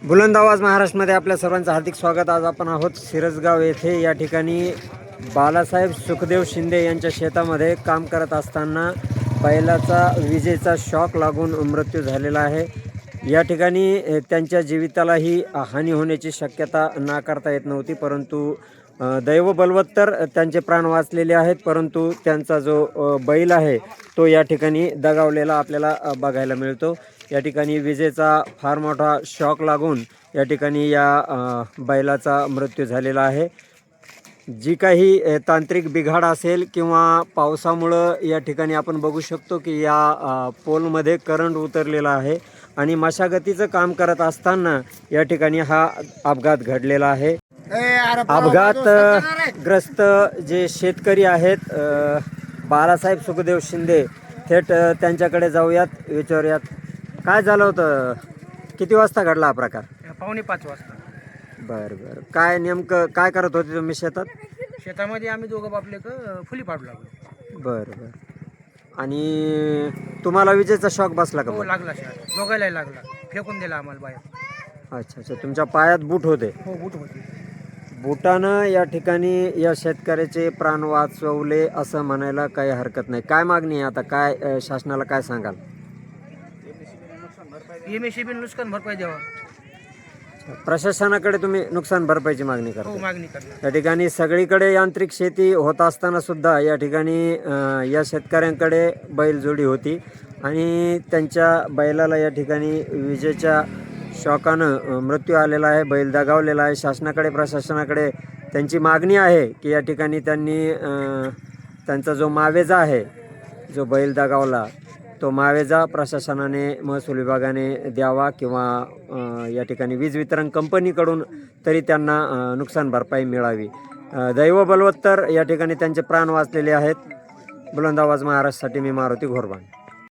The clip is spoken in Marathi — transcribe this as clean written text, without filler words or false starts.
बुलंद आवाज महाराष्ट्रामध्ये आपल्या सर्वांचं हार्दिक स्वागत. आज आपण आहोत सिरसगाव येथे. या ठिकाणी बालासाहेब सुखदेव शिंदे यांच्या शेतामध्ये काम करत असताना बैलाचा विजेचा शॉक लागून मृत्यू झालेला आहे. या ठिकाणी त्यांच्या जीवितालाही हानी होण्याची शक्यता नाकारता येत नव्हती, परंतु दैव बलवत्तर त्यांचे प्राण वाचलेले आहेत. परंतु त्यांचा जो बैल आहे तो या ठिकाणी दगावलेला आपल्याला बघायला मिळतो. या ठिकाणी विजेचा फार मोठा शॉक लागून या ठिकाणी या बैलाचा मृत्यू झालेला आहे. जी काही तांत्रिक बिघाड असेल किंवा पावसामुळं या ठिकाणी आपण बघू शकतो की या पोलमध्ये करंट उतरलेला आहे आणि मशागतीचं काम करत असताना या ठिकाणी हा अपघात घडलेला आहे. अपघातग्रस्त जे शेतकरी आहेत बालासाहेब सुखदेव शिंदे, थेट त्यांच्याकडे जाऊयात, विचारूयात काय झालं होतं, किती वाजता घडला हा प्रकार? 4:45 वाजता. बरं, काय नेमकं काय करत होते तुम्ही शेतात? शेतामध्ये आम्ही दोघं बापले फुली पाडू लागलो. बरं. आणि तुम्हाला विजेचा शॉक बसला का? हो, लागला शेत दोघायला लागला, फेकून दिला आम्हाला बाहेर. अच्छा, तुमच्या पायात बूट होते? हो, बूट होती. बुटानं या ठिकाणी या शेतकऱ्याचे प्राण वाचवले असं म्हणायला काही हरकत नाही. काय मागणी आहे आता, काय शासनाला काय सांगाल? एमएससीबी नुकसान भरपाई द्यावा. प्रशासनाकडे तुम्ही नुकसान भरपाईची मागणी हो, करता? मागणी करणार. या ठिकाणी सगळीकडे यांत्रिक शेती होत असताना सुद्धा या ठिकाणी या शेतकऱ्यांकडे बैलजोडी होती आणि त्यांच्या बैलाला या ठिकाणी विजेच्या शॉकानं मृत्यू आलेला आहे, बैल दगावलेला आहे. शासनाकडे, प्रशासनाकडे त्यांची मागणी आहे की या ठिकाणी त्यांनी त्यांचा जो मावेजा आहे, जो बैल दगावला, तो मावेजा प्रशासनाने, महसूल विभागाने द्यावा किंवा या ठिकाणी वीज वितरण कंपनीकडून तरी त्यांना नुकसान भरपाई मिळावी. दैव बलवत्तर या ठिकाणी त्यांचे प्राण वाचलेले आहेत. बुलंद आवाज महाराष्ट्रासाठी मी मारुती घोरबाण.